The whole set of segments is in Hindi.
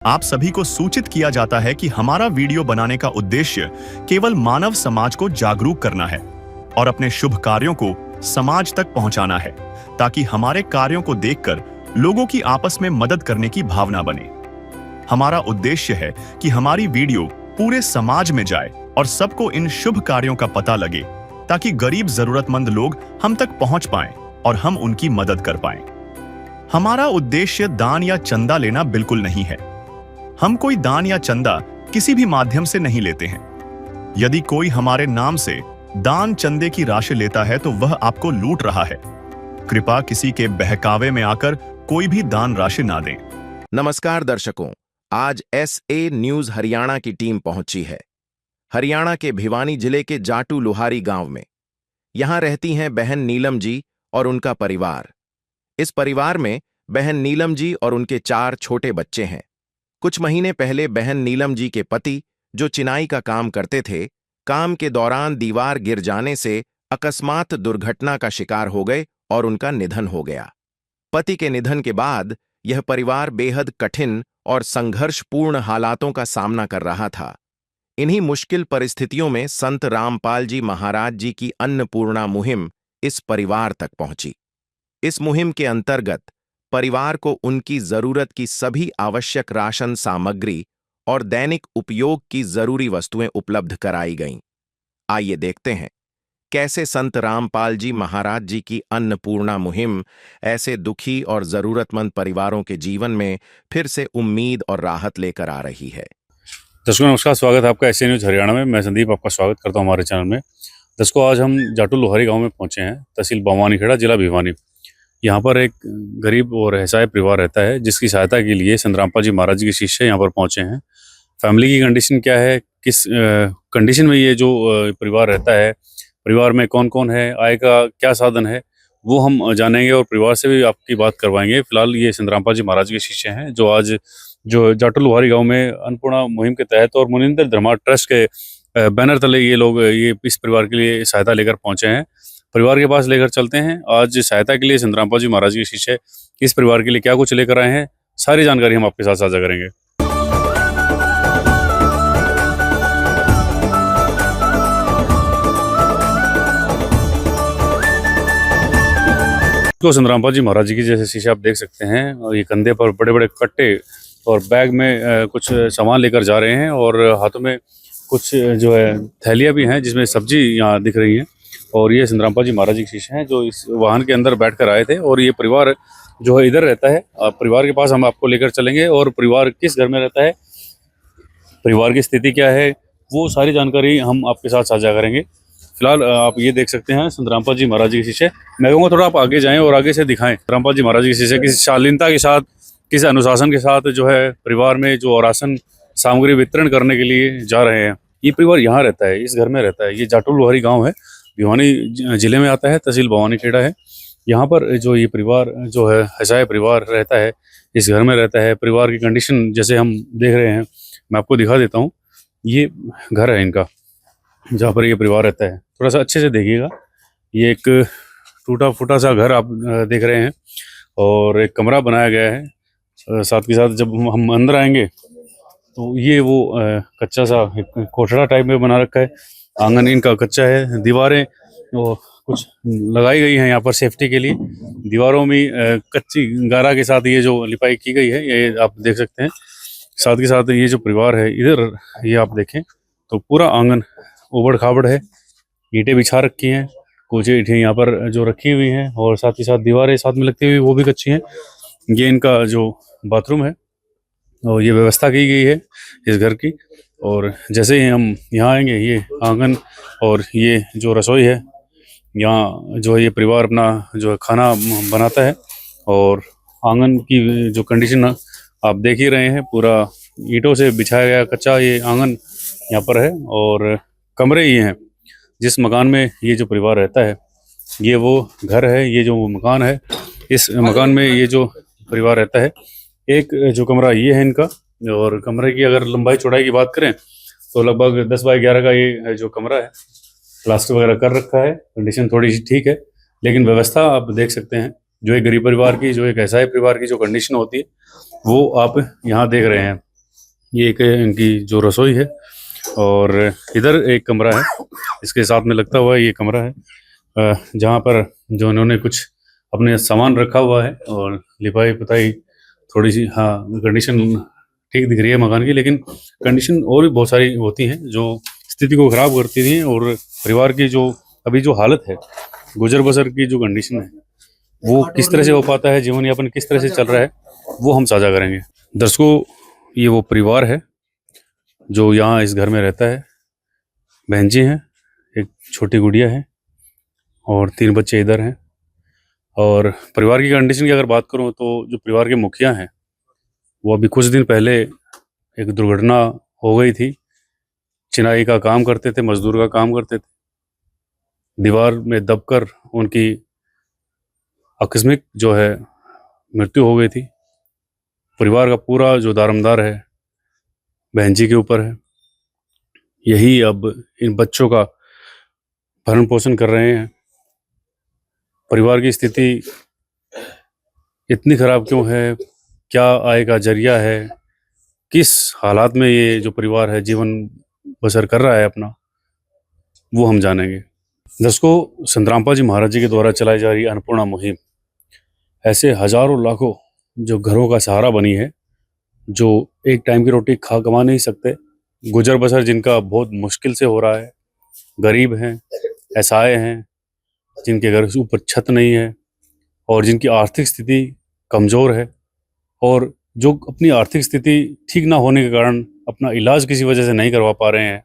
आप सभी को सूचित किया जाता है कि हमारा वीडियो बनाने का उद्देश्य केवल मानव समाज को जागरूक करना है और अपने शुभ कार्यों को समाज तक पहुंचाना है, ताकि हमारे कार्यों को देखकर लोगों की आपस में मदद करने की भावना बने। हमारा उद्देश्य है कि हमारी वीडियो पूरे समाज में जाए और सबको इन शुभ कार्यों का पता लगे, ताकि गरीब जरूरतमंद लोग हम तक पहुंच पाएं और हम उनकी मदद कर पाएं। हमारा उद्देश्य दान या चंदा लेना बिल्कुल नहीं है। हम कोई दान या चंदा किसी भी माध्यम से नहीं लेते हैं। यदि कोई हमारे नाम से दान चंदे की राशि लेता है तो वह आपको लूट रहा है। कृपया किसी के बहकावे में आकर कोई भी दान राशि ना दें। नमस्कार दर्शकों, आज SA न्यूज हरियाणा की टीम पहुंची है हरियाणा के भिवानी जिले के जाटू लुहारी गांव में। यहां रहती हैं बहन नीलम जी और उनका परिवार। इस परिवार में बहन नीलम जी और उनके 4 छोटे बच्चे हैं। कुछ महीने पहले बहन नीलम जी के पति, जो चिनाई का काम करते थे, काम के दौरान दीवार गिर जाने से अकस्मात दुर्घटना का शिकार हो गए और उनका निधन हो गया। पति के निधन के बाद यह परिवार बेहद कठिन और संघर्षपूर्ण हालातों का सामना कर रहा था। इन्हीं मुश्किल परिस्थितियों में संत रामपाल जी महाराज जी की अन्नपूर्णा मुहिम इस परिवार तक पहुंची। इस मुहिम के अंतर्गत परिवार को उनकी जरूरत की सभी आवश्यक राशन सामग्री और दैनिक उपयोग की जरूरी वस्तुएं उपलब्ध कराई गईं। आइए देखते हैं कैसे संत रामपाल जी महाराज जी की अन्नपूर्णा मुहिम ऐसे दुखी और जरूरतमंद परिवारों के जीवन में फिर से उम्मीद और राहत लेकर आ रही है। दर्शकों नमस्कार, स्वागत है आपका SA न्यूज हरियाणा में। मैं संदीप आपका स्वागत करता हूं हमारे चैनल में। दर्शकों, आज हम जाटू लोहारी गांव में पहुंचे हैं, तहसील बवानीखेड़ा, जिला भिवानी। यहाँ पर एक गरीब और असहाय परिवार रहता है, जिसकी सहायता के लिए संत रामपाल जी महाराज जी के शिष्य यहाँ पर पहुंचे हैं। फैमिली की कंडीशन क्या है, किस कंडीशन में ये जो परिवार रहता है, परिवार में कौन कौन है, आय का क्या साधन है, वो हम जानेंगे और परिवार से भी आपकी बात करवाएंगे। फिलहाल ये संत रामपाल जी महाराज के शिष्य हैं, जो आज जो जाटू लोहारी गांव में अन्नपूर्णा मुहिम के तहत और मुनिंदर धर्मा ट्रस्ट के बैनर तले ये लोग ये इस परिवार के लिए सहायता लेकर पहुंचे हैं। परिवार के पास लेकर चलते हैं। आज सहायता के लिए संत रामपाल जी महाराज के शिष्य इस परिवार के लिए क्या कुछ लेकर आए हैं, सारी जानकारी हम आपके साथ साझा करेंगे। तो संत रामपाल जी महाराज जी की जैसे शीशे आप देख सकते हैं, और ये कंधे पर बड़े बड़े कट्टे और बैग में कुछ सामान लेकर जा रहे हैं, और हाथों में कुछ जो है थैलियाँ भी हैं जिसमें सब्जी यहाँ दिख रही हैं। और ये संत रामपाल जी महाराज जी के शिष्य हैं, जो इस वाहन के अंदर बैठकर आए थे, और ये परिवार जो है इधर रहता है। परिवार के पास हम आपको लेकर चलेंगे, और परिवार किस घर में रहता है, परिवार की स्थिति क्या है, वो सारी जानकारी हम आपके साथ साझा करेंगे। फिलहाल आप ये देख सकते हैं संत रामपाल जी महाराज जी के शिष्य। मैं कहूँगा थोड़ा आप आगे जाएं और आगे से दिखाएं। रामपाल जी महाराज जी के शिष्य किसी शालीनता के साथ, किसी अनुशासन के साथ जो है परिवार में जो राशन सामग्री वितरण करने के लिए जा रहे हैं। ये परिवार यहाँ रहता है, इस घर में रहता है। ये जाटू लोहारी गाँव है, भिवानी जिले में आता है, तहसील बवानीखेड़ा है। यहाँ पर जो ये परिवार जो है असहाय परिवार रहता है, इस घर में रहता है। परिवार की कंडीशन जैसे हम देख रहे हैं, मैं आपको दिखा देता हूँ। ये घर है इनका, जहाँ पर ये परिवार रहता है। थोड़ा सा अच्छे से देखिएगा। ये एक टूटा फूटा सा घर आप देख रहे हैं, और एक कमरा बनाया गया है। साथ के साथ जब हम अंदर आएंगे तो ये वो कच्चा सा एक कोठड़ा टाइप में बना रखा है। आंगन इनका कच्चा है। दीवारें वो कुछ लगाई गई हैं यहाँ पर सेफ्टी के लिए। दीवारों में कच्ची गारा के साथ ये जो लिपाई की गई है, ये आप देख सकते हैं। साथ के साथ ये जो परिवार है, इधर ये आप देखें तो पूरा आंगन उबड़ खाबड़ है। ईंटें बिछा रखी हैं, कुछ ईंटें यहाँ पर जो रखी हुई हैं, और साथ ही साथ दीवारें साथ में लगती हुई वो भी कच्ची हैं। ये इनका जो बाथरूम है, और ये व्यवस्था की गई है इस घर की। और जैसे ही हम यहाँ आएंगे, ये आंगन और ये जो रसोई है, यहाँ जो है ये परिवार अपना जो है खाना बनाता है। और आंगन की जो कंडीशन आप देख ही रहे हैं, पूरा ईंटों से बिछाया गया कच्चा ये आंगन यहाँ पर है। और कमरे ये हैं जिस मकान में ये जो परिवार रहता है। ये वो घर है, ये जो मकान है, इस मकान में ये जो परिवार रहता है। एक जो कमरा ये है इनका, और कमरे की अगर लंबाई चौड़ाई की बात करें तो लगभग 10 बाई 11 का ये जो कमरा है। प्लास्टर वगैरह कर रखा है, कंडीशन थोड़ी सी ठीक है, लेकिन व्यवस्था आप देख सकते हैं। जो एक गरीब परिवार की, जो एक असहाय परिवार की जो कंडीशन होती है, वो आप यहाँ देख रहे हैं। ये एक इनकी जो रसोई है, और इधर एक कमरा है, इसके साथ में लगता हुआ ये कमरा है, जहाँ पर जो इन्होंने कुछ अपने सामान रखा हुआ है, और लिपाई पुताई थोड़ी सी, हाँ, कंडीशन ठीक दिख रही है मकान की, लेकिन कंडीशन और भी बहुत सारी होती हैं जो स्थिति को खराब करती थी, और परिवार की जो अभी जो हालत है, गुजर बसर की जो कंडीशन है, वो किस तरह से हो पाता है, जीवन यापन किस तरह से चल रहा है, वो हम साझा करेंगे। दर्शकों, ये वो परिवार है जो यहाँ इस घर में रहता है। बहन जी हैं, एक छोटी गुड़िया है, और 3 बच्चे इधर हैं। और परिवार की कंडीशन की अगर बात करूँ तो जो परिवार के मुखिया हैं, वो अभी कुछ दिन पहले एक दुर्घटना हो गई थी। चिनाई का काम करते थे, मजदूर का काम करते थे, दीवार में दबकर उनकी आकस्मिक जो है मृत्यु हो गई थी। परिवार का पूरा जो दारोमदार है बहन जी के ऊपर है। यही अब इन बच्चों का भरण पोषण कर रहे हैं। परिवार की स्थिति इतनी खराब क्यों है, क्या आय का जरिया है, किस हालात में ये जो परिवार है जीवन बसर कर रहा है अपना, वो हम जानेंगे। दर्शकों, संतरामपाल जी महाराज जी के द्वारा चलाई जा रही अन्नपूर्णा मुहिम ऐसे हजारों लाखों जो घरों का सहारा बनी है, जो एक टाइम की रोटी खा कमा नहीं सकते, गुजर बसर जिनका बहुत मुश्किल से हो रहा है, गरीब हैं, असहाय हैं, जिनके घर से ऊपर छत नहीं है, और जिनकी आर्थिक स्थिति कमज़ोर है, और जो अपनी आर्थिक स्थिति ठीक ना होने के कारण अपना इलाज किसी वजह से नहीं करवा पा रहे हैं,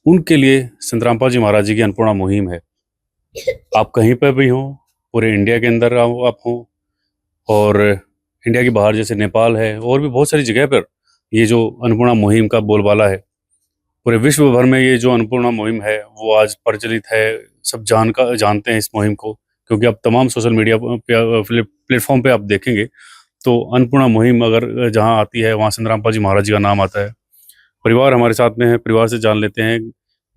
उनके लिए संतरामपाल जी महाराज जी की अन्नपूर्णा मुहिम है। आप कहीं पर भी हों, पूरे इंडिया के अंदर आप हों, और इंडिया के बाहर जैसे नेपाल है, और भी बहुत सारी जगह पर ये जो अन्नपूर्णा मुहिम का बोलबाला है। पूरे विश्व भर में ये जो अन्नपूर्णा मुहिम है वो आज प्रचलित है, सब जानते हैं इस मुहिम को, क्योंकि अब तमाम सोशल मीडिया प्लेटफॉर्म पे आप देखेंगे तो अन्नपूर्णा मुहिम अगर जहाँ आती है वहाँ संतरामपाल जी महाराज जी का नाम आता है। परिवार हमारे साथ में है, परिवार से जान लेते हैं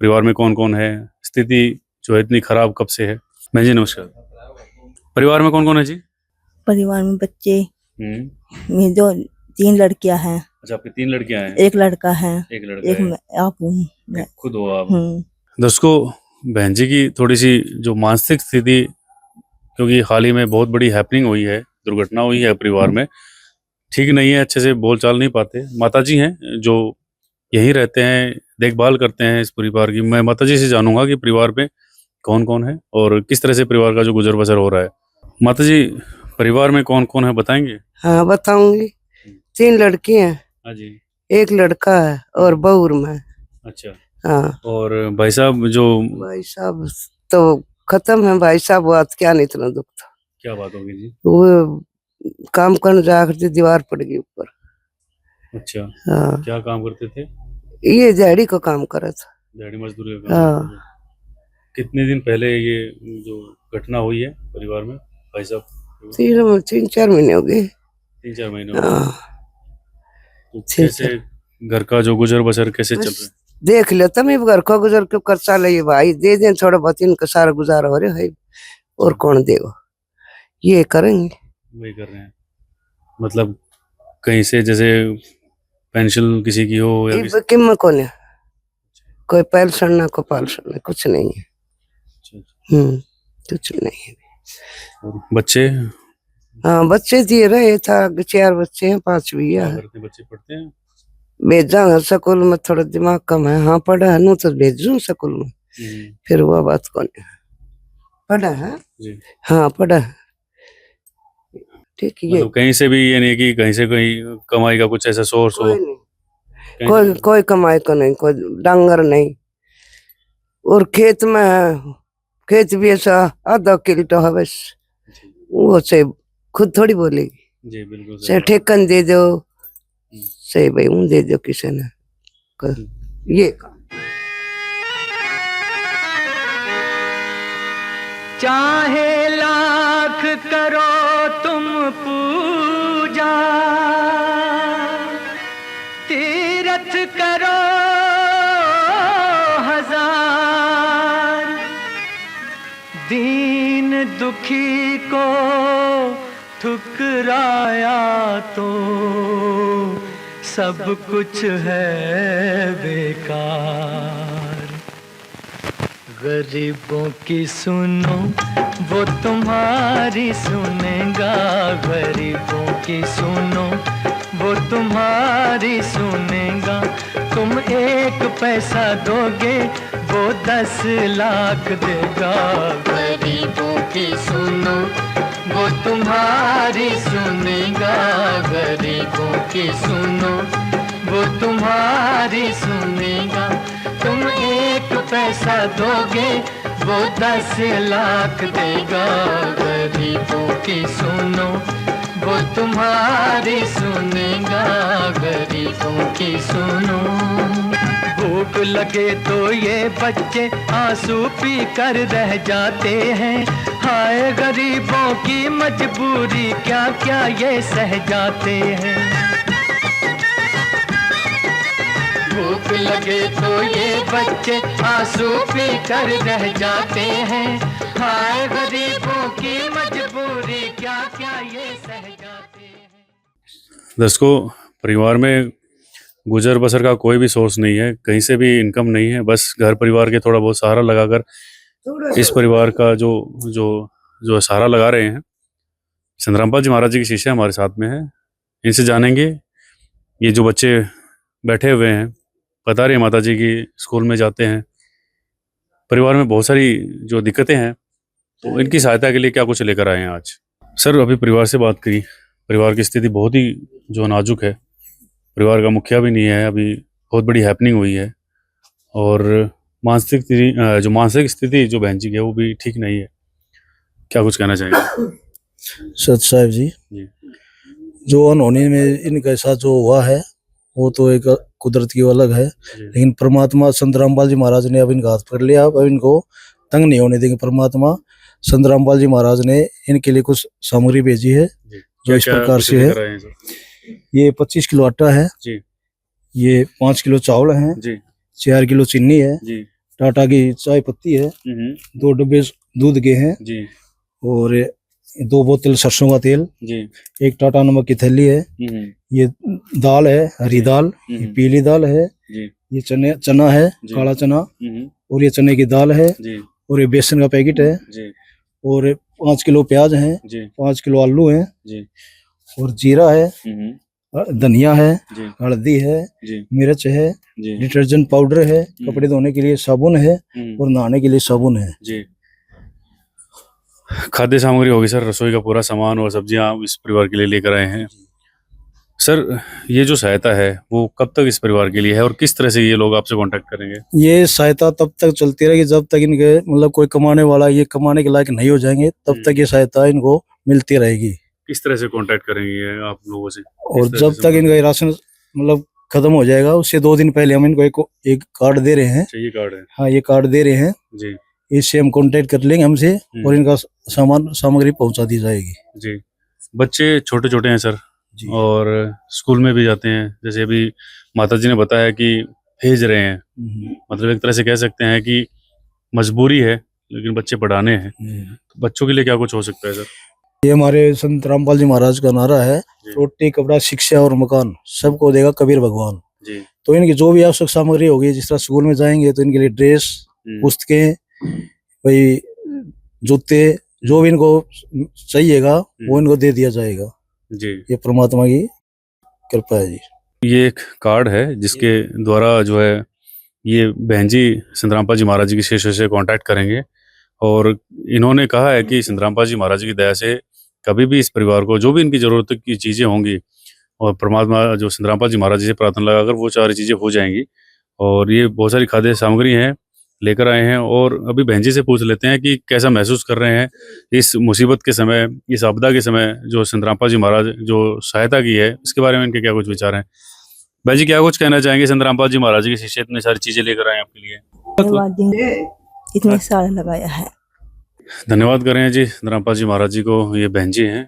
परिवार में कौन कौन है, स्थिति जो है इतनी खराब कब से है। मैं जी नमस्कार। परिवार में कौन कौन है जी? परिवार में बच्चे, हम्म। मेरी 3 लड़कियां हैं, अच्छा, आपकी 3 लड़कियां हैं? एक लड़का है, एक लड़का एक है। मैं आप हूँ। एक खुद हो आप? हम्म। बहन जी की थोड़ी सी जो मानसिक स्थिति, क्योंकि हाल ही में बहुत बड़ी हैपनिंग हुई है, दुर्घटना हुई है परिवार में, ठीक नहीं है, अच्छे से बोल चाल नहीं पाते। माता जी हैं जो यहीं रहते हैं, देखभाल करते हैं इस परिवार की। मैं माता जी से जानूंगा कि परिवार में कौन कौन है और किस तरह से परिवार का जो गुजर बसर हो रहा है। माता जी, परिवार में कौन कौन है बताएंगे? हाँ बताऊंगी। 3 लड़की हैं, हाँ जी। एक लड़का है और बहू में। अच्छा। हाँ। और भाई साहब जो? भाई साहब तो खत्म है। भाई साहब बात क्या नहीं, इतना दुख था। क्या बात होगी जी? वो काम करने जाकर थी, दीवार पड़ गई ऊपर। अच्छा। हाँ। क्या काम करते थे? ये दिहाड़ी को काम करा था। दिहाड़ी मजदूरी का काम हाँ। करते थे। कितने दिन पहले ये जो घटना हुई है परिवार में भाई साहब? 3-4 महीने हो गए। 3-4 महीने हो गए। हाँ। तो कैसे घर का जो गुजर बसर कैसे चल रहा है? देख लो तुम, ही घर को गुजर क्यों कर चाले ये भाई, दे दे थोड़ा बहुत, इनका सारा गुजारा हो रहा है, और कौन देगा, ये करेंगे। वही कर रहे हैं, मतलब कहीं से जैसे पेंशन किसी की हो या किसी... कीमत कौन है, कोई पेंशन ना कोई पेंशन ना, कुछ नहीं है। कुछ नहीं है। और बच्चे? हाँ बच्चे दिए रहे था, 4 बच्चे हैं, 5 भी है। बच्चे पढ़ते हैं? भेजा स्कूल में, थोड़ा दिमाग कम है। हाँ पढ़ा है, नो तो भेजू स्कूल में, फिर वो बात कौन है। पढ़ा है जी। हाँ पढ़ा है, ठीक है। मतलब कहीं से भी ये नहीं कि कहीं से कहीं कमाई का कुछ ऐसा सोर्स हो? कोई कमाई का नहीं, कोई डांगर नहीं। और खेत में है, खेत भी ऐसा आधा किलो है बस, वो से खुद थोड़ी बोलेगी जी। बिल्कुल से ठेकन दे दो, सही भाई उन दे दो किसी ने ये। चाहे लाख करो तुम पूजा, तीरथ करो 1000, दीन दुखी को ठुकराया तो सब कुछ है बेकार। गरीबों की सुनो वो तुम्हारी सुनेगा, गरीबों की सुनो वो तुम्हारी सुनेगा। तुम 1 पैसा दोगे वो 10 लाख देगा। गरीबों की सुनो वो तुम्हारी सुनेगा, गरीबों की सुनो वो तुम्हारी सुनेगा। तुम 1 पैसा दोगे वो 10 लाख देगा। गरीबों की सुनो वो तुम्हारी सुनेगा, गरीबों की सुनो। भूख लगे तो ये बच्चे आंसू पी कर रह जाते हैं। हाय गरीबों की मजबूरी क्या क्या ये सह जाते हैं। भूख लगे तो ये बच्चे आंसू पी कर रह जाते हैं। हाय गरीबों की मजबूरी क्या क्या ये सह जाते हैं। दर्शकों, परिवार में गुजर बसर का कोई भी सोर्स नहीं है, कहीं से भी इनकम नहीं है, बस घर परिवार के थोड़ा बहुत सहारा लगाकर इस परिवार का जो जो जो सहारा लगा रहे हैं। संत रामपाल जी महाराज जी की शिष्य हमारे साथ में है, इनसे जानेंगे। ये जो बच्चे बैठे हुए हैं, बता रहे हैं माता जी की स्कूल में जाते हैं, परिवार में बहुत सारी जो दिक्कतें हैं, तो इनकी सहायता के लिए क्या कुछ लेकर आए हैं आज। सर, अभी परिवार से बात करी, परिवार की स्थिति बहुत ही जो नाजुक है, परिवार का मुखिया भी नहीं है, अभी बहुत बड़ी हैपनिंग हुई है, और मानसिक स्थिति जो बहन जी की है वो भी ठीक नहीं है। क्या कुछ कहना चाहेंगे? सत साहब जी, जो अनहोनी में इनके साथ जो हुआ है वो तो एक कुदरत की अलग है, लेकिन परमात्मा संत रामपाल जी महाराज ने अब इनका हाथ पकड़ लिया। अब इनको तंग नहीं होने देंगे परमात्मा। संत रामपाल जी महाराज ने इनके लिए कुछ सामग्री भेजी है जो इस प्रकार से है। ये 25 किलो आटा है जी, ये 5 किलो चावल है जी, 4 किलो चीनी है जी, टाटा की चाय पत्ती है, 2 डब्बे दूध के हैं जी, और 2 बोतल सरसों का तेल जी, 1 टाटा नमक की थैली है। ये दाल है, हरी दाल, ये पीली दाल है जी, ये चना है, काला चना, और ये चने की दाल है जी, और ये बेसन का पैकेट है जी, और 5 किलो प्याज है जी, 5 किलो आलू है जी, और जीरा है, धनिया है, हल्दी है, मिर्च है, डिटर्जेंट पाउडर है, कपड़े धोने के लिए साबुन है, और नहाने के लिए साबुन है जी। खाद्य सामग्री होगी सर, रसोई का पूरा सामान और सब्जियां आप इस परिवार के लिए लेकर आए हैं। सर, ये जो सहायता है वो कब तक इस परिवार के लिए है, और किस तरह से ये लोग आपसे कांटेक्ट करेंगे? ये सहायता तब तक चलती रहेगी जब तक इनके मतलब कोई कमाने वाला ये कमाने के लायक नहीं हो जाएंगे, तब तक ये सहायता इनको मिलती रहेगी। किस तरह से कांटेक्ट करेंगे आप लोगों से? और जब तक इनका राशन मतलब खत्म हो जाएगा, उससे 2 दिन पहले हम इनको एक कार्ड दे रहे हैं। ये कार्ड है? हाँ, ये कार्ड दे रहे हैं जी, इससे हम कांटेक्ट कर लेंगे हमसे, और इनका सामग्री पहुंचा दी जाएगी जी। बच्चे छोटे छोटे हैं सर जी, और स्कूल में भी जाते हैं, जैसे अभी माता जी ने बताया कि भेज रहे हैं, मतलब एक तरह से कह सकते हैं कि मजबूरी है, लेकिन बच्चे पढ़ाने हैं। तो बच्चों के लिए क्या कुछ हो सकता है सर? ये हमारे संत रामपाल जी महाराज का नारा है, रोटी कपड़ा शिक्षा और मकान सबको देगा कबीर भगवान जी। तो इनकी जो भी आवश्यक सामग्री होगी, जिस तरह स्कूल में जाएंगे तो इनके लिए ड्रेस, पुस्तकें, भाई जूते, जो भी इनको चाहिएगा वो इनको दे दिया जाएगा जी। ये परमात्मा की कृपा है जी। ये एक कार्ड है जिसके द्वारा जो है ये बहन जी संत रामपाल जी महाराज जी के शिष्य से कांटेक्ट करेंगे, और इन्होंने कहा है कि संत रामपाल जी महाराज की दया से कभी भी इस परिवार को जो भी इनकी जरूरत की चीजें होंगी, और परमात्मा जो संत रामपाल जी महाराज जी से प्रार्थना लगाकर वो सारी चीजें हो जाएंगी। और ये बहुत सारी खाद्य सामग्री हैं लेकर आए हैं, और अभी बहन जी से पूछ लेते हैं कि कैसा महसूस कर रहे हैं इस मुसीबत के समय, इस आपदा के समय जो संत रामपाल जी महाराज जो सहायता की है, इसके बारे में इनके क्या कुछ विचार हैं। भाई जी, क्या कुछ कहना चाहेंगे? संत रामपाल जी महाराज जी के शिष्य इतनी सारी चीजें लेकर आए आपके लिए, इतने साल लगाया है। धन्यवाद करें जी संत रामपाल जी महाराज जी को। ये बहन जी हैं।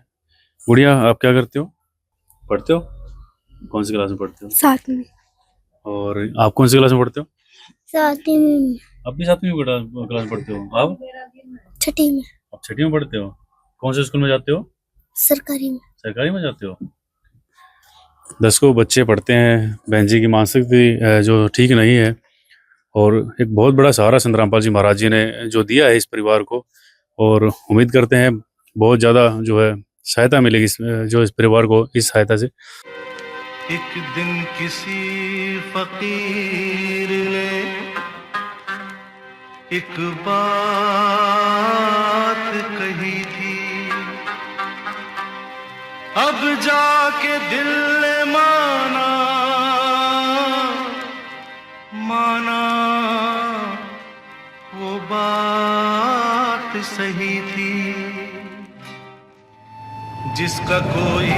गुड़िया, आप क्या करते हो? पढ़ते हो? कौन सी क्लास में पढ़ते हो? 7वीं। और आप कौन सी क्लास में पढ़ते हो? 7वीं। आप भी 7वीं क्लास में पढ़ते हो? आप 6ठी में। आप 6ठी में पढ़ते हो? कौन से स्कूल में जाते हो? सरकारी में। सरकारी में जाते हो? 10 बच्चे पढ़ते हैं। बहन जी की मानसिक स्थिति जो ठीक नहीं है, और एक बहुत बड़ा सहारा संत रामपाल जी महाराज जी ने जो दिया है इस परिवार को, और उम्मीद करते हैं बहुत ज़्यादा जो है सहायता मिलेगी इस परिवार को इस सहायता से। एक दिन किसी फकीर ने एक बात कही थी, अब जाके दिल ने माना वो बात सही थी। जिसका कोई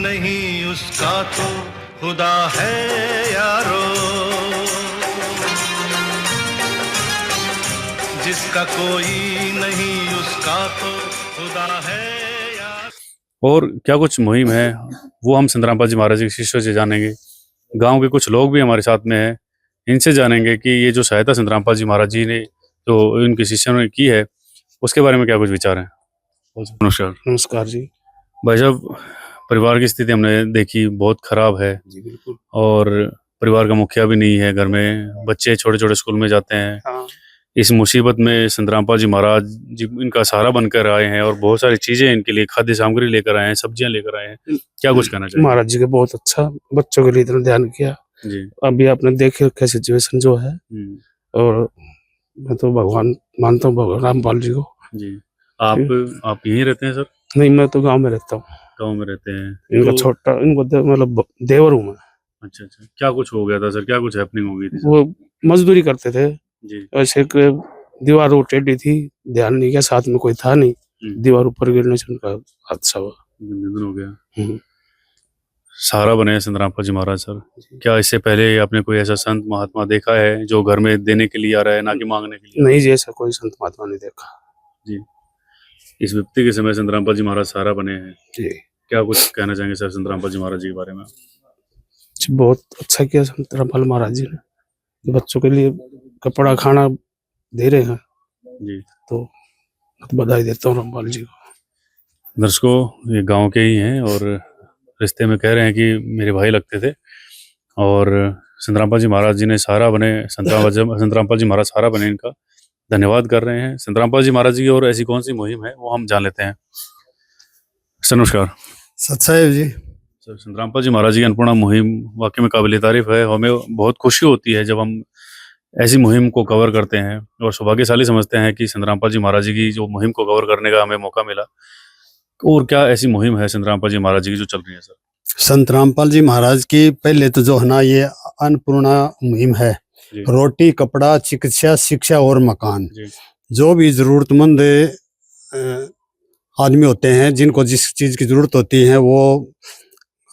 नहीं उसका तो खुदा है यारो, जिसका कोई नहीं उसका तो खुदा है यार। और क्या कुछ मुहिम है वो हम संत रामपाल जी महाराज जी के शिष्यों से जानेंगे। गांव के कुछ लोग भी हमारे साथ में हैं, इनसे जानेंगे कि ये जो सहायता संत रामपाल जी महाराज जी ने जो इनके शिष्यों ने की है उसके बारे में क्या कुछ विचार हैं। नमस्कार। नमस्कार जी। भाई साहब, परिवार की स्थिति हमने देखी बहुत खराब है जी बिल्कुल। और परिवार का मुखिया भी नहीं है, घर में बच्चे छोटे छोटे स्कूल में जाते हैं। हाँ। इस मुसीबत में संत रामपाल जी महाराज जी इनका सहारा बनकर आए हैं और बहुत सारी चीजें इनके लिए, खाद्य सामग्री लेकर आए हैं, सब्जियां लेकर आए हैं। क्या कुछ कहना चाहिए? महाराज जी का बहुत अच्छा, बच्चों के लिए इतना ध्यान किया जी। अभी आपने देखे रखा सिचुएशन जो है, और मैं तो भगवान मानता हूँ भगवान रामपाल जी को। जी। आप यहीं रहते हैं सर? नहीं, मैं तो गांव में रहता हूँ। गांव में रहते हैं। इनका छोटा, इनको मतलब देवर हूँ मैं। अच्छा अच्छा। क्या कुछ हो गया था सर? क्या कुछ हैपनिंग हो गई थी सर? वो मजदूरी करते थे जी। ऐसे, दीवार वो टेढ़ी थी, ध्यान नहीं किया, साथ में कोई था नहीं, दीवार ऊपर गिरने से उनका हादसा हुआ, निधन हो गया। सहारा बने संत रामपाल जी महाराज सर। क्या इससे पहले आपने कोई ऐसा संत महात्मा देखा है जो घर में देने के लिए आ रहा है, ना कि मांगने के लिए? नहीं जी, ऐसा कोई संत महात्मा नहीं देखा जी। इस विपत्ति के समय संत रामपाल जी महाराज सहारा बने हैं जी। क्या कुछ कहना चाहेंगे सर संत रामपाल जी महाराज जी के बारे में? बहुत अच्छा किया संत रामपाल महाराज जी ने, बच्चों के लिए कपड़ा खाना दे रहे हैं जी। तो बधाई देता हूँ रामपाल जी को। दर्शकों, ये गांव के ही हैं और रिश्ते में कह रहे हैं कि मेरे भाई लगते थे, और संत रामपाल जी महाराज जी ने सहारा बने, संत रामपाल जी महाराज सहारा बने, इनका धन्यवाद कर रहे हैं संत रामपाल जी महाराज जी की। और ऐसी कौन सी मुहिम है वो हम जान लेते हैं। सर नमस्कार। सत्साहेब जी। सर, संत रामपाल जी महाराज जी की अन्नपूर्णा मुहिम वाकई में काबिल तारीफ है। हमें बहुत खुशी होती है जब हम ऐसी मुहिम को कवर करते हैं, और सौभाग्यशाली समझते हैं कि संत रामपाल जी महाराज जी की जो मुहिम को कवर करने का हमें मौका मिला। और क्या ऐसी मुहिम है संत रामपाल जी महाराज जी की जो चल रही है सर? संत रामपाल जी महाराज की पहले तो जो है ना, ये अन्नपूर्णा मुहिम है। रोटी, कपड़ा, चिकित्सा, शिक्षा और मकान, जो भी जरूरतमंद आदमी होते हैं, जिनको जिस चीज की जरूरत होती है, वो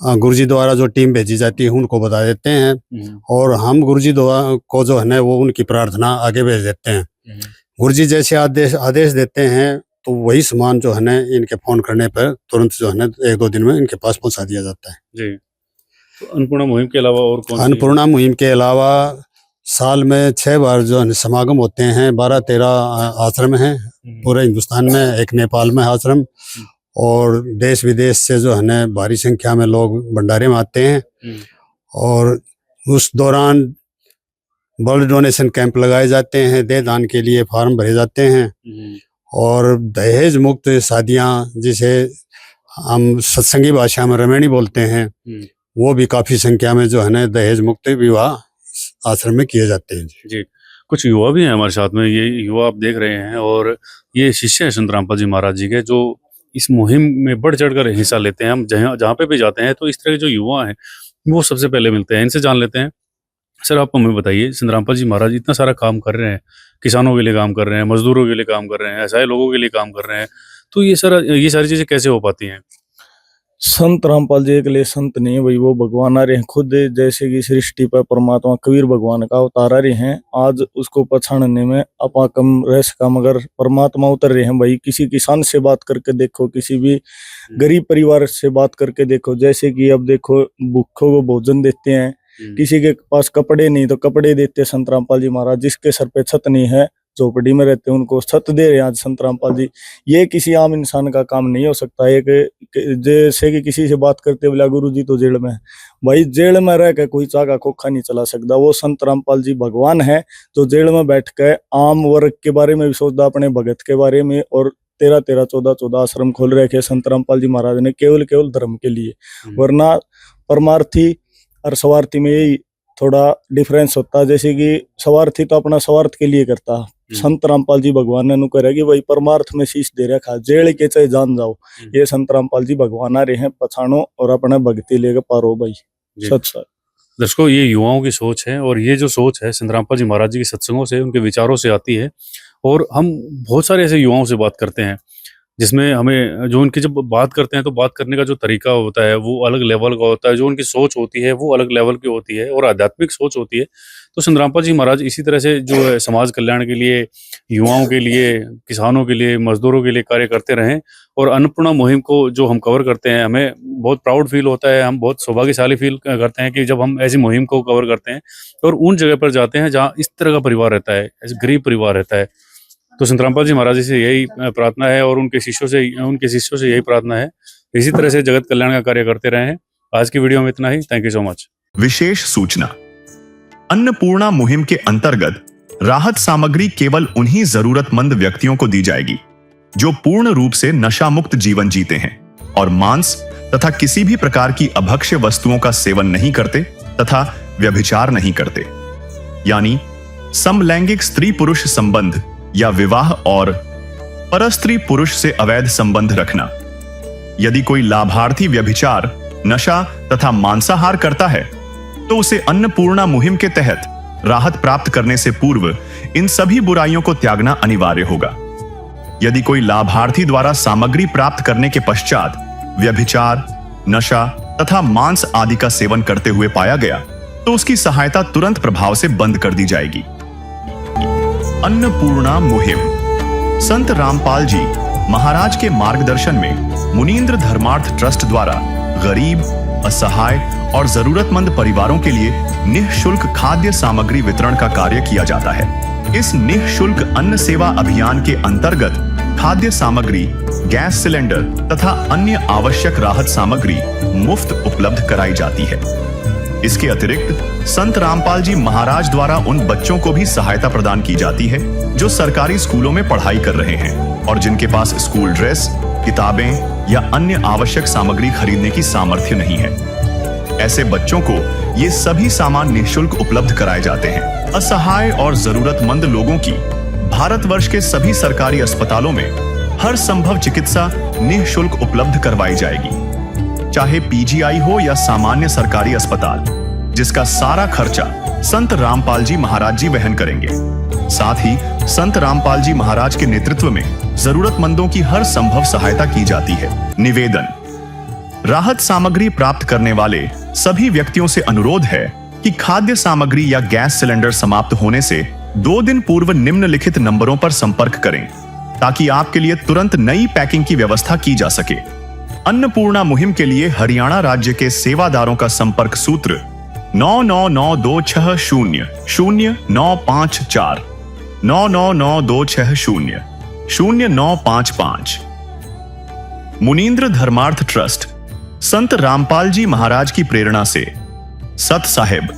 गुरुजी द्वारा जो टीम भेजी जाती है उनको बता देते हैं, और हम गुरुजी द्वारा को जो है ना वो उनकी प्रार्थना आगे भेज देते हैं। गुरुजी जैसे आदेश देते हैं तो वही सामान जो है ना इनके फोन करने पर तुरंत जो है ना 1-2 दिन में इनके पास पहुंचा दिया जाता है जी। तो अन्नपूर्णा मुहिम के अलावा और कौन? अन्नपूर्णा मुहिम के अलावा साल में 6 बार जो है समागम होते हैं। 12-13 आश्रम हैं पूरे हिंदुस्तान में, एक नेपाल में आश्रम, और देश विदेश से जो है ना भारी संख्या में लोग भंडारे में आते हैं। और उस दौरान ब्लड डोनेशन कैंप लगाए जाते हैं, देह दान के लिए फार्म भरे जाते हैं, और दहेज मुक्त शादियां, जिसे हम सत्संगी भाषा में रमैनी बोलते हैं, वो भी काफी संख्या में जो है ना दहेज मुक्त विवाह आश्रम में किए जाते हैं जी। कुछ युवा भी हैं हमारे साथ में, ये युवा आप देख रहे हैं, और ये शिष्य हैं संत रामपाल जी महाराज जी के, जो इस मुहिम में बढ़ चढ़कर हिस्सा लेते हैं। हम जहाँ पे भी जाते हैं तो इस तरह के जो युवा हैं वो सबसे पहले मिलते हैं, इनसे जान लेते हैं। सर, आप हमें बताइए, संत रामपाल जी महाराज इतना सारा काम कर रहे हैं, किसानों के लिए काम कर रहे हैं, मजदूरों के लिए काम कर रहे हैं, असहाय लोगों के लिए काम कर रहे हैं, तो ये सारी चीजें कैसे हो पाती हैं? संत रामपाल जी के लिए संत नहीं है भाई, वो भगवान आ रहे हैं खुद। जैसे कि सृष्टि पर परमात्मा कबीर भगवान का अवतार आ रहे हैं, आज उसको पछाड़ने में अपा कम रह सका, मगर परमात्मा उतर रहे हैं भाई। किसी किसान से बात करके देखो, किसी भी गरीब परिवार से बात करके देखो, जैसे कि अब देखो भूखों को भोजन देते हैं, किसी के पास कपड़े नहीं तो कपड़े देते हैं संत रामपाल जी महाराज। जिसके सर पे छत नहीं है झोपड़ी में रहते हैं उनको छत दे रहे हैं आज संत रामपाल जी। ये किसी आम इंसान का काम नहीं हो सकता। एक जैसे कि किसी से बात करते बोला गुरु जी तो जेल में है, भाई जेल में रह के कोई चाह का खोखा नहीं चला सकता। वो संत रामपाल जी भगवान है जो जेल में बैठ के आम वर्ग के बारे में भी सोचता, अपने भगत के बारे में। और 13 14 आश्रम खोल रखे संत रामपाल जी महाराज ने केवल धर्म के लिए, वरना परमार्थी और स्वार्थी में यही थोड़ा डिफरेंस होता है। जैसे कि स्वार्थी तो अपना स्वार्थ के लिए करता, संत रामपाल जी भगवान ने नु करे कि भाई परमार्थ में शीश दे रखा, जेल के चाहे जान जाओ। ये संत रामपाल जी भगवान आ रहे हैं, पछाणो और अपना भक्ति लेकर पारो भाई। सच सच दर्शकों, ये युवाओं की सोच है और ये जो सोच है संत रामपाल जी महाराज जी के सत्संगों से, उनके विचारों से आती है। और हम बहुत सारे ऐसे युवाओं से बात करते हैं जिसमें हमें जो उनकी जब बात करते हैं तो बात करने का जो तरीका होता है वो अलग लेवल का होता है, जो उनकी सोच होती है वो अलग लेवल की होती है और आध्यात्मिक सोच होती है। तो संत रामपाल जी महाराज इसी तरह से जो है समाज कल्याण के लिए, युवाओं के लिए, किसानों के लिए, मजदूरों के लिए कार्य करते रहें। और अन्नपूर्णा मुहिम को जो हम कवर करते हैं, हमें बहुत प्राउड फील होता है, हम बहुत सौभाग्यशाली फील करते हैं कि जब हम ऐसी मुहिम को कवर करते हैं और उन जगह पर जाते हैं जहाँ इस तरह का परिवार रहता है, ऐसे गरीब परिवार रहता है। तो संत रामपाल जी महाराज जी से यही प्रार्थना है और उनके शिष्यों से यही प्रार्थना है, इसी तरह से जगत कल्याण का कार्य करते रहे हैं। आज की वीडियो में इतना ही। Thank you so much. विशेष सूचना, अन्नपूर्णा मुहिम के अंतर्गत राहत सामग्री केवल उन्हीं जरूरतमंद व्यक्तियों को दी जाएगी जो पूर्ण रूप से नशा मुक्त जीवन जीते हैं और मांस तथा किसी भी प्रकार की अभक्ष्य वस्तुओं का सेवन नहीं करते तथा व्यभिचार नहीं करते, यानी समलैंगिक स्त्री पुरुष संबंध या विवाह और परस्त्री पुरुष से अवैध संबंध रखना। यदि कोई लाभार्थी व्यभिचार, नशा तथा मांसाहार करता है तो उसे अन्नपूर्णा मुहिम के तहत राहत प्राप्त करने से पूर्व इन सभी बुराइयों को त्यागना अनिवार्य होगा। यदि कोई लाभार्थी द्वारा सामग्री प्राप्त करने के पश्चात व्यभिचार, नशा तथा मांस आदि का सेवन करते हुए पाया गया तो उसकी सहायता तुरंत प्रभाव से बंद कर दी जाएगी। अन्नपूर्णा मुहिम संत रामपाल जी महाराज के मार्गदर्शन में मुनींद्र धर्मार्थ ट्रस्ट द्वारा गरीब, असहाय और जरूरतमंद परिवारों के लिए निःशुल्क खाद्य सामग्री वितरण का कार्य किया जाता है। इस निःशुल्क अन्न सेवा अभियान के अंतर्गत खाद्य सामग्री, गैस सिलेंडर तथा अन्य आवश्यक राहत सामग्री मुफ्त उपलब्ध कराई जाती है। इसके अतिरिक्त संत रामपाल जी महाराज द्वारा उन बच्चों को भी सहायता प्रदान की जाती है जो सरकारी स्कूलों में पढ़ाई कर रहे हैं और जिनके पास स्कूल ड्रेस, किताबें या अन्य आवश्यक सामग्री खरीदने की सामर्थ्य नहीं है। ऐसे बच्चों को ये सभी सामान निःशुल्क उपलब्ध कराए जाते हैं। असहाय और जरूरतमंद लोगों की भारतवर्ष के सभी सरकारी अस्पतालों में हर संभव चिकित्सा निःशुल्क उपलब्ध करवाई जाएगी, चाहे पीजीआई हो या सामान्य सरकारी अस्पताल, जिसका सारा खर्चा संत रामपाल जी महाराज जी वहन करेंगे। साथ ही संत रामपाल जी महाराज के नेतृत्व में जरूरतमंदों की हर संभव सहायता की जाती है। निवेदन, राहत सामग्री प्राप्त करने वाले सभी व्यक्तियों से अनुरोध है कि खाद्य सामग्री या गैस सिलेंडर समाप्त होने से 2 दिन पूर्व निम्नलिखित नंबरों पर संपर्क करें ताकि आपके लिए तुरंत नई पैकिंग की व्यवस्था की जा सके। अन्नपूर्णा मुहिम के लिए हरियाणा राज्य के सेवादारों का संपर्क सूत्र 9992600954 9992600955। मुनींद्र धर्मार्थ ट्रस्ट संत रामपाल जी महाराज की प्रेरणा से सत साहिब